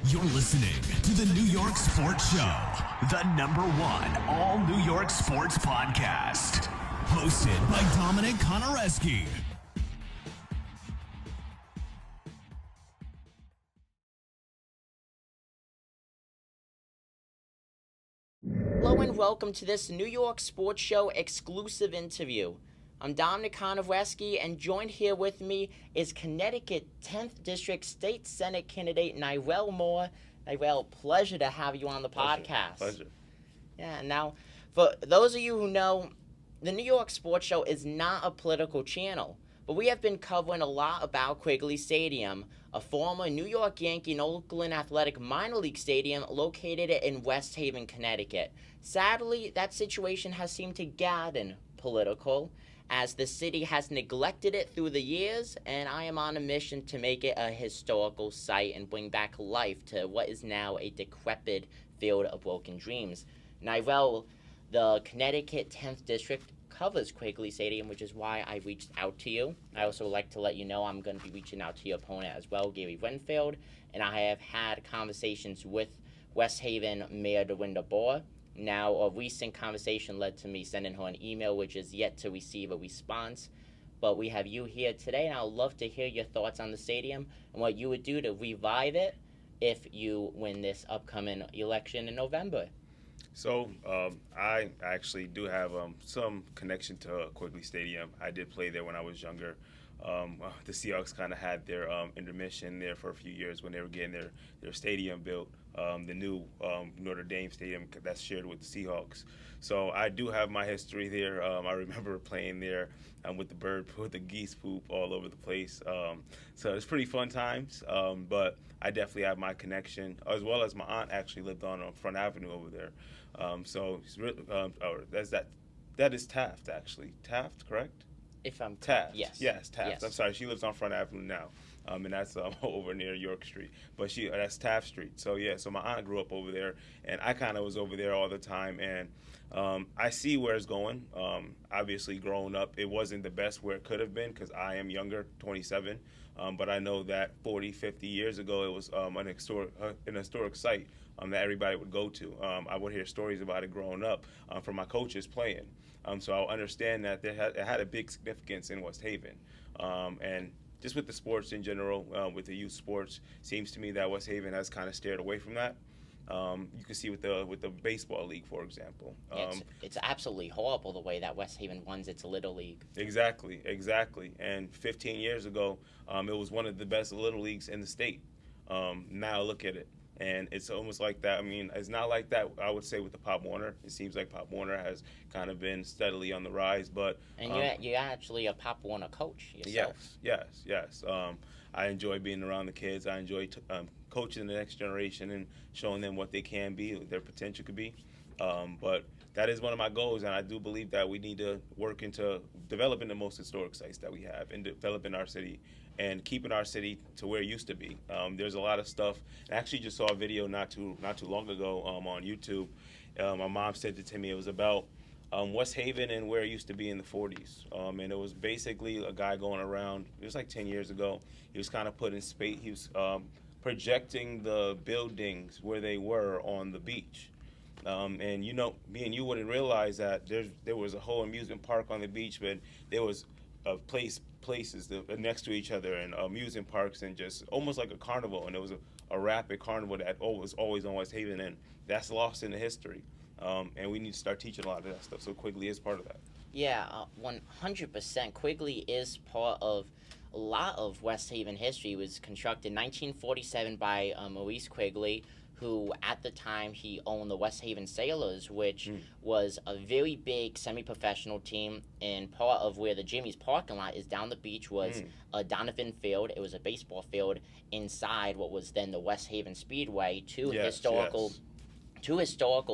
You're listening to the New York Sports Show, the #1 all New York sports podcast. Hosted by Dominic Konareski. Hello and welcome to this New York Sports Show exclusive interview. I'm Dominic Konareski, and joined here with me is Connecticut 10th District State Senate candidate Nyrell Moore. Nyrell, pleasure to have you on the podcast. Pleasure. Yeah, now, for those of you who know, the New York Sports Show is not a political channel, but we have been covering a lot about Quigley Stadium, a former New York Yankee and Oakland Athletic minor league stadium located in West Haven, Connecticut. Sadly, that situation has seemed to gotten political, as the city has neglected it through the years, and I am on a mission to make it a historical site and bring back life to what is now a decrepit field of broken dreams. Nyrell, the Connecticut 10th District covers Quigley Stadium, which is why I reached out to you. I also like to let you know I'm going to be reaching out to your opponent as well, Gary Renfield, and I have had conversations with West Haven Mayor Dorinda Bohr. Now, a recent conversation led to me sending her an email, which is yet to receive a response. But we have you here today, and I would love to hear your thoughts on the stadium and what you would do to revive it if you win this upcoming election in November. So, I actually do have some connection to Quigley Stadium. I did play there when I was younger. The Seahawks kind of had their intermission there for a few years when they were getting their stadium built, the new Notre Dame stadium that's shared with the Seahawks. So I do have my history there. I remember playing there with the geese poop all over the place. So it's pretty fun times, but I definitely have my connection, as well as my aunt actually lived on Front Avenue over there. So it's really, that is Taft, actually. Taft, correct? If I'm Taft. Yes, Taft. Yes. I'm sorry, she lives on Front Avenue now, and that's over near York Street. But that's Taft Street. So yeah, so my aunt grew up over there, and I kind of was over there all the time, and I see where it's going. Obviously, growing up, it wasn't the best where it could have been because I am younger, 27. But I know that 40, 50 years ago, it was an historic site that everybody would go to. I would hear stories about it growing up from my coaches playing. So I understand that it had a big significance in West Haven. And just with the sports in general, with the youth sports, seems to me that West Haven has kind of steered away from that. You can see with the baseball league, for example. It's absolutely horrible the way that West Haven runs its Little League. Exactly. And 15 years ago, it was one of the best Little Leagues in the state. Now look at it. And it's almost like that. I mean, it's not like that, I would say, with the Pop Warner. It seems like Pop Warner has kind of been steadily on the rise. But And you're actually a Pop Warner coach yourself. Yes. I enjoy being around the kids. I enjoy coaching the next generation and showing them what they can be, what their potential could be. But that is one of my goals, and I do believe that we need to work into developing the most historic sites that we have and developing our city and keeping our city to where it used to be. There's a lot of stuff. I actually just saw a video not too long ago on YouTube. My mom sent it to me. It was about West Haven and where it used to be in the 40s. And it was basically a guy going around, it was like 10 years ago. He was kind of put in space. He was projecting the buildings where they were on the beach. And me and you wouldn't realize that there was a whole amusement park on the beach, but there was places that next to each other and amusement parks and just almost like a carnival. And it was a rapid carnival that was always on West Haven, and that's lost in the history. And we need to start teaching a lot of that stuff. So Quigley is part of that. Yeah, 100%. Quigley is part of a lot of West Haven history. It was constructed in 1947 by Maurice Quigley, who at the time he owned the West Haven Sailors, which was a very big semi-professional team. And part of where the Jimmy's parking lot is down the beach was a Donovan Field. It was a baseball field inside what was then the West Haven Speedway. Two historical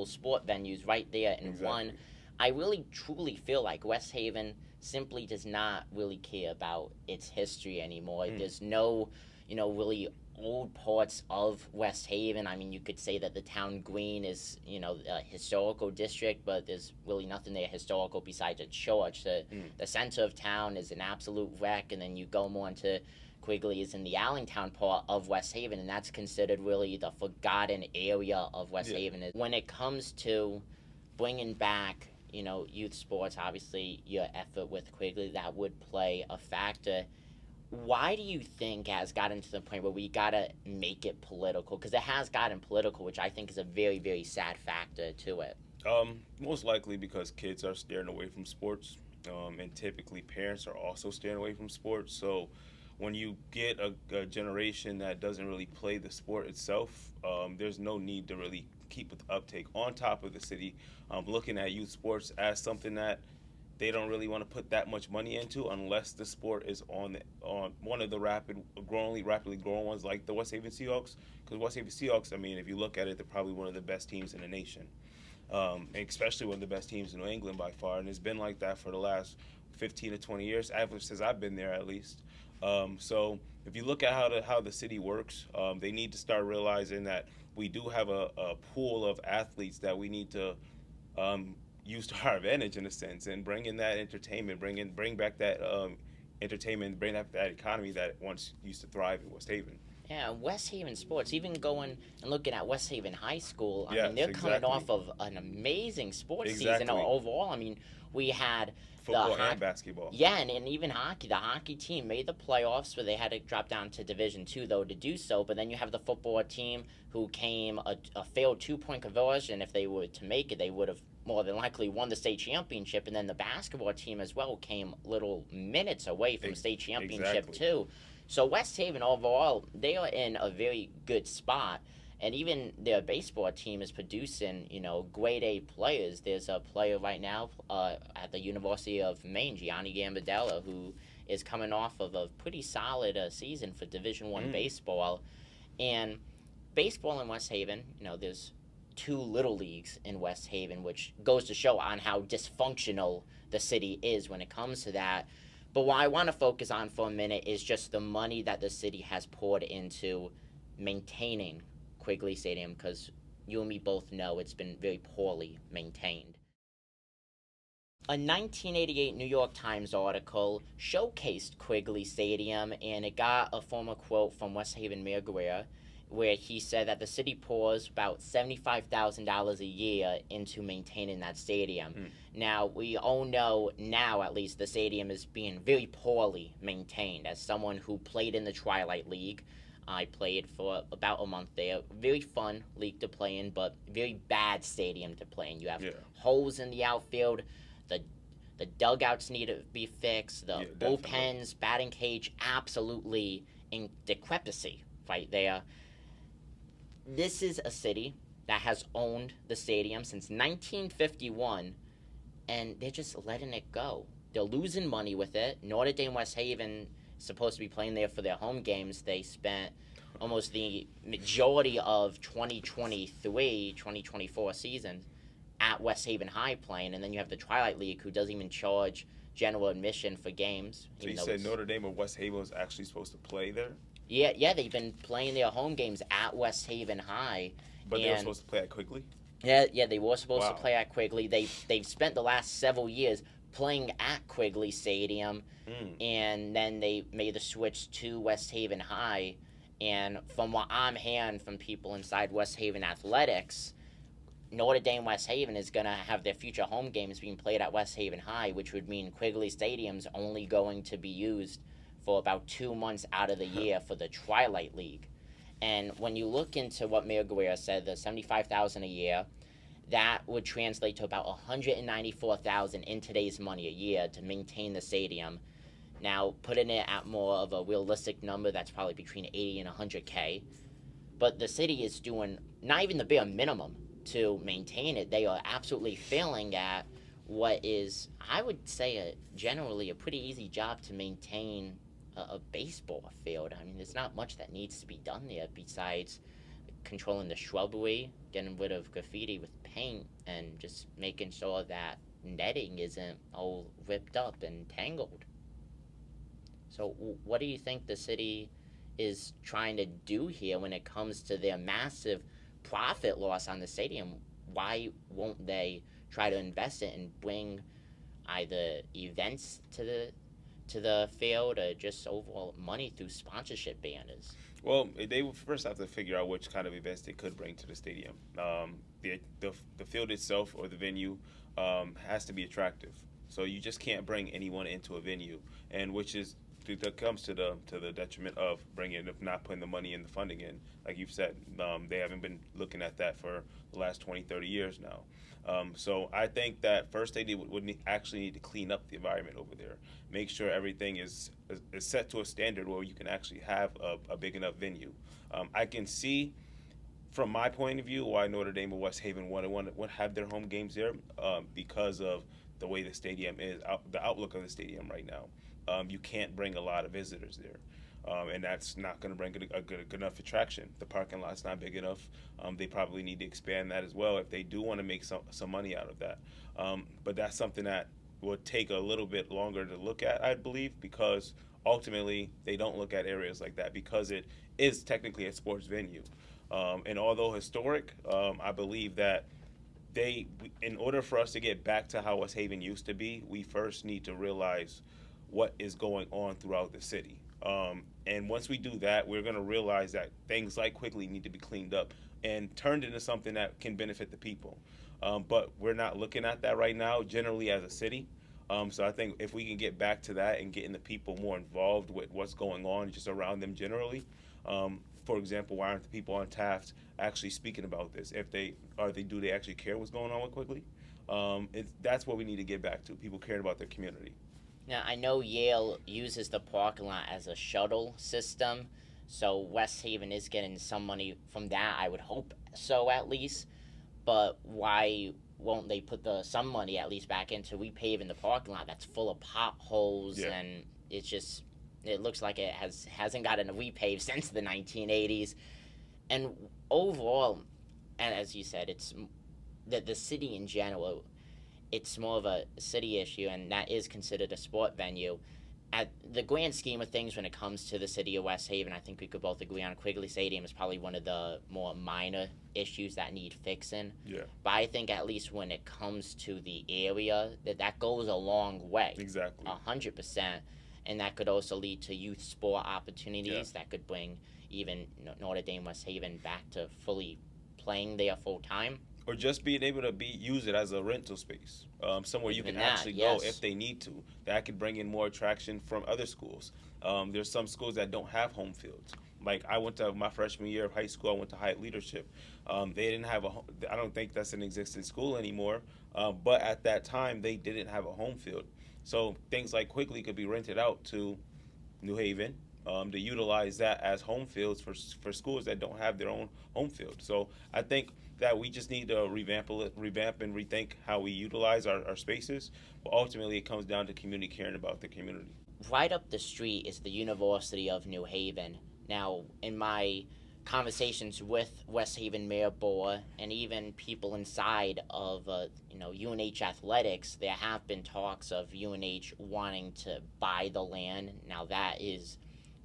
sport venues right there in one. I really truly feel like West Haven simply does not really care about its history anymore. There's no, really old parts of West Haven. I mean, you could say that the town green is, a historical district, but there's really nothing there historical besides a church. The center of town is an absolute wreck, and then you go more into Quigley is in the Allentown part of West Haven, and that's considered really the forgotten area of West Haven. When it comes to bringing back, youth sports, obviously your effort with Quigley, that would play a factor. Why do you think it has gotten to the point where we gotta make it political? Because it has gotten political, which I think is a very, very sad factor to it. Most likely because kids are steering away from sports, and typically parents are also steering away from sports. So when you get a generation that doesn't really play the sport itself, there's no need to really keep with the uptake. On top of the city looking at youth sports as something that they don't really want to put that much money into unless the sport is on one of the rapidly growing ones like the West Haven Seahawks. Because West Haven Seahawks, I mean, if you look at it, they're probably one of the best teams in the nation, especially one of the best teams in New England by far. And it's been like that for the last 15 to 20 years, since I've been there at least. So if you look at how the city works, they need to start realizing that we do have a pool of athletes that we need to use to our advantage in a sense, and bring in that entertainment, bring back that entertainment, bring back that economy that once used to thrive in West Haven. Yeah, West Haven sports, even going and looking at West Haven High School, I Yes, mean, they're coming exactly. off of an amazing sports Exactly. season overall. I mean, we had Football and basketball. Yeah, and even hockey. The hockey team made the playoffs, where they had to drop down to Division II, though, to do so. But then you have the football team who came a failed 2-point conversion. If they were to make it, they would have more than likely won the state championship. And then the basketball team as well came little minutes away from the state championship, Exactly. too. So West Haven, overall, they are in a very good spot. And even their baseball team is producing, grade A players. There's a player right now at the University of Maine, Gianni Gambardella, who is coming off of a pretty solid season for Division I baseball. And baseball in West Haven, there's 2 little leagues in West Haven, which goes to show on how dysfunctional the city is when it comes to that. But what I want to focus on for a minute is just the money that the city has poured into maintaining Quigley Stadium, because you and me both know it's been very poorly maintained. A 1988 New York Times article showcased Quigley Stadium, and it got a former quote from West Haven Mayor Guerra, where he said that the city pours about $75,000 a year into maintaining that stadium. Now, we all know now, at least, the stadium is being very poorly maintained. As someone who played in the Twilight League, I played for about a month there. Very fun league to play in, but very bad stadium to play in. You have holes in the outfield. The dugouts need to be fixed. The bullpens, batting cage, absolutely in decrepity right there. This is a city that has owned the stadium since 1951, and they're just letting it go. They're losing money with it. Notre Dame West Haven supposed to be playing there for their home games. They spent almost the majority of 2023-2024 season at West Haven High playing, and then you have the Twilight League, who doesn't even charge general admission for games. So you said Notre Dame or West Haven was actually supposed to play there? Yeah, they've been playing their home games at West Haven High. But they were supposed to play at Quigley? Yeah, they were supposed to play at Quigley. They've spent the last several years playing at Quigley Stadium, and then they made the switch to West Haven High. And from what I'm hearing from people inside West Haven Athletics, Notre Dame West Haven is going to have their future home games being played at West Haven High, which would mean Quigley Stadium's only going to be used for about 2 months out of the year for the Twilight League. And when you look into what Mayor Guerra said, the $75,000 a year, that would translate to about $194,000 in today's money a year to maintain the stadium. Now, putting it at more of a realistic number, that's probably between 80 and 100K. But the city is doing not even the bare minimum to maintain it. They are absolutely failing at what is, I would say, generally a pretty easy job to maintain a baseball field. I mean, there's not much that needs to be done there besides controlling the shrubbery, getting rid of graffiti with paint, and just making sure that netting isn't all ripped up and tangled. So what do you think the city is trying to do here when it comes to their massive profit loss on the stadium? Why won't they try to invest it and bring either events to to the field, or just overall money through sponsorship banners? Well, they would first have to figure out which kind of events they could bring to the stadium. The field itself or the venue has to be attractive. So you just can't bring anyone into a venue, and which is that comes to the detriment of bringing, if not putting the money and the funding in. Like you've said, they haven't been looking at that for the last 20, 30 years now. So I think that first they actually need to clean up the environment over there, make sure everything is set to a standard where you can actually have a big enough venue. I can see, from my point of view, why Notre Dame or West Haven would have their home games there, because of the way the stadium is, the outlook of the stadium right now. You can't bring a lot of visitors there. And that's not going to bring a good enough attraction. The parking lot's not big enough. They probably need to expand that as well if they do want to make some money out of that. But that's something that will take a little bit longer to look at, I believe, because ultimately they don't look at areas like that because it is technically a sports venue. And although historic, I believe that in order for us to get back to how West Haven used to be, we first need to realize what is going on throughout the city. And once we do that, we're going to realize that things like Quigley need to be cleaned up and turned into something that can benefit the people. But we're not looking at that right now, generally as a city. So I think if we can get back to that and getting the people more involved with what's going on just around them generally. For example, why aren't the people on Taft actually speaking about this? Do they actually care what's going on with Quigley? That's what we need to get back to, people caring about their community. Now, I know Yale uses the parking lot as a shuttle system, so West Haven is getting some money from that, I would hope so at least. But why won't they put some money at least back into repaving the parking lot that's full of potholes, and it looks like it hasn't gotten repaved since the 1980s. And overall, and as you said, it's the city in general, it's more of a city issue, and that is considered a sport venue. At the grand scheme of things, when it comes to the city of West Haven, I think we could both agree on Quigley Stadium is probably one of the more minor issues that need fixing. Yeah. But I think at least when it comes to the area, that goes a long way. Exactly. 100%. And that could also lead to youth sport opportunities that could bring even Notre Dame West Haven back to fully playing there full time. Or just being able to use it as a rental space, somewhere you can actually go if they need to. That could bring in more attraction from other schools. There's some schools that don't have home fields. Like I went to my freshman year of high school, I went to Hyatt Leadership. They didn't have I don't think that's an existing school anymore. But at that time, they didn't have a home field. So things like Quigley could be rented out to New Haven, to utilize that as home fields for schools that don't have their own home field. So I think that we just need to revamp and rethink how we utilize our spaces. But ultimately, it comes down to community caring about the community. Right up the street is the University of New Haven. Now, in my conversations with West Haven Mayor Bohr and even people inside of UNH athletics, there have been talks of UNH wanting to buy the land. Now, that is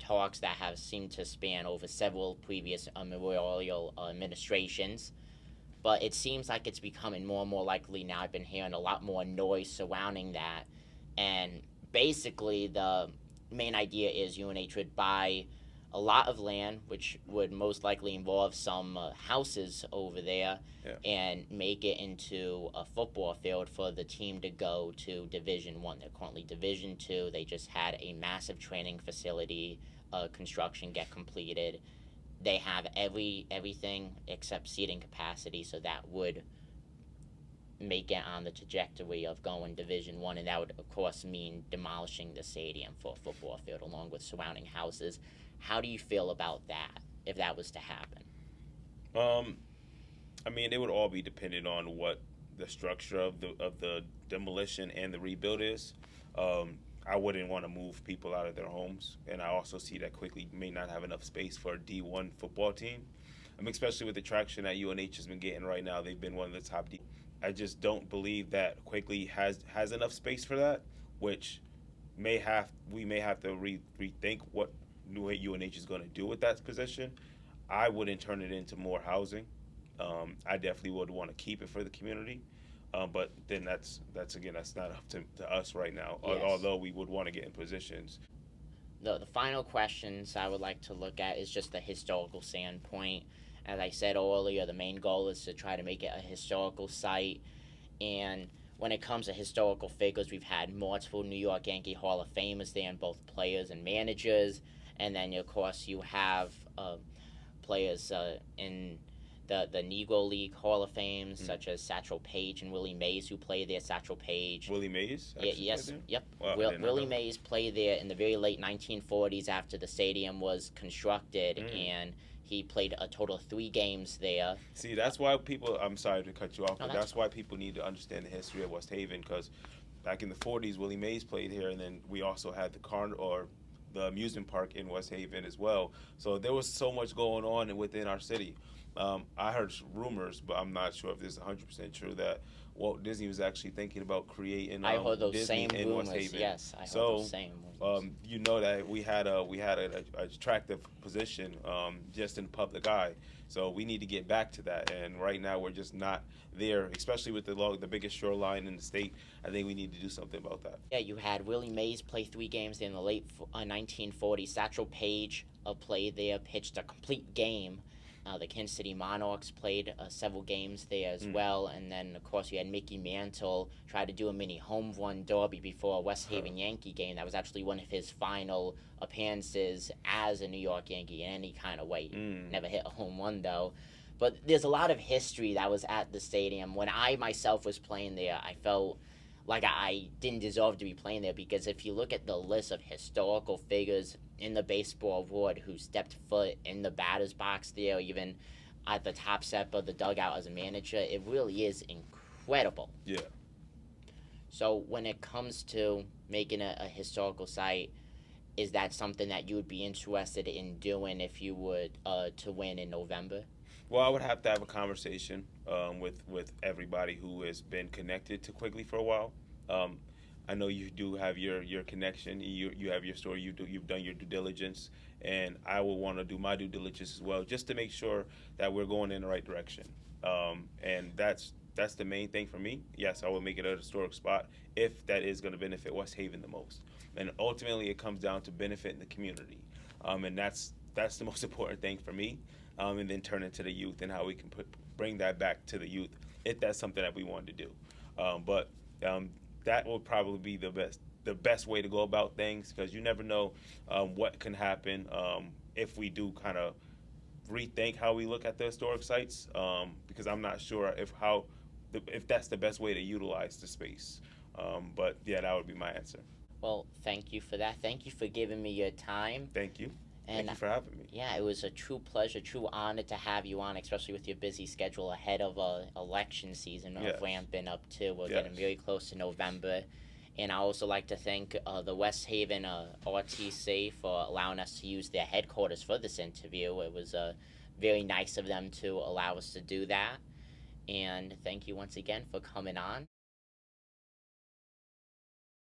talks that have seemed to span over several previous mayoral administrations. But it seems like it's becoming more and more likely now. I've been hearing a lot more noise surrounding that. And basically, the main idea is UNH would buy a lot of land, which would most likely involve some houses over there, and make it into a football field for the team to go to Division I. They're currently Division II. They just had a massive training facility construction get completed. They have everything except seating capacity, so that would make it on the trajectory of going Division I, and that would, of course, mean demolishing the stadium for a football field along with surrounding houses. How do you feel about that, if that was to happen? I mean, it would all be dependent on what the structure of the demolition and the rebuild is. I wouldn't want to move people out of their homes, and I also see that Quigley may not have enough space for a D1 football team. Especially with the traction that UNH has been getting right now. They've been one of the top D. I just don't believe that Quigley has enough space for that, which we may have to rethink what new UNH is going to do with that position. I wouldn't turn it into more housing. I definitely would want to keep it for the community. But then that's again, that's not up to us right now. Yes. Although we would want to get in positions. The final questions I would like to look at is just the historical standpoint. As I said earlier, the main goal is to try to make it a historical site. And when it comes to historical figures, we've had multiple New York Yankee Hall of Famers there, in both players and managers. And then, of course, you have players in the Negro League Hall of Fame, such as Satchel Paige and Willie Mays, who played there. Satchel Paige. Willie Mays? Yes, yep. Wow, Willie Mays played there in the very late 1940s after the stadium was constructed, and he played a total of 3 games there. See, that's why people, I'm sorry to cut you off, No, but that's why people need to understand the history of West Haven, because back in the 40s, Willie Mays played here, and then we also had the amusement park in West Haven as well. So there was so much going on within our city. I heard rumors, but I'm not sure if this is 100% true, that Walt Disney was actually thinking about creating I heard those Disney same in rumors. West Haven. Yes, I heard those same rumors. You know that we had an attractive position just in the public eye. So we need to get back to that, and right now we're just not there, especially with the biggest shoreline in the state. I think we need to do something about that. Yeah, you had Willie Mays play 3 games in the late 1940s. Satchel Paige played there, pitched a complete game. The Kansas City Monarchs played several games there as well. And then, of course, you had Mickey Mantle try to do a mini home run derby before a West Haven Yankee game. That was actually one of his final appearances as a New York Yankee in any kind of way. Never hit a home run, though. But there's a lot of history that was at the stadium. When I myself was playing there, I felt like I didn't deserve to be playing there, because if you look at the list of historical figures in the baseball world who stepped foot in the batter's box there, even at the top step of the dugout as a manager, it really is incredible. Yeah. So when it comes to making a historical site, is that something that you would be interested in doing if you would to win in November? Well, I would have to have a conversation with everybody who has been connected to Quigley for a while. I know you do have your connection. You have your story. You've done your due diligence, and I will want to do my due diligence as well, just to make sure that we're going in the right direction. And that's the main thing for me. Yes, I will make it a historic spot if that is going to benefit West Haven the most. And ultimately, it comes down to benefiting the community, and that's the most important thing for me. And then turn it to the youth and how we can bring that back to the youth if that's something that we want to do. But that will probably be the best way to go about things, because you never know what can happen if we do kind of rethink how we look at the historic sites, because I'm not sure if that's the best way to utilize the space. But yeah, that would be my answer. Well, thank you for that. Thank you for giving me your time. Thank you. And Thank you for having me. Yeah, it was a true pleasure, true honor to have you on, especially with your busy schedule ahead of election season Yes. ramping up too. We're Yes. getting very close to November. And I also like to thank the West Haven RTC for allowing us to use their headquarters for this interview. It was very nice of them to allow us to do that. And thank you once again for coming on.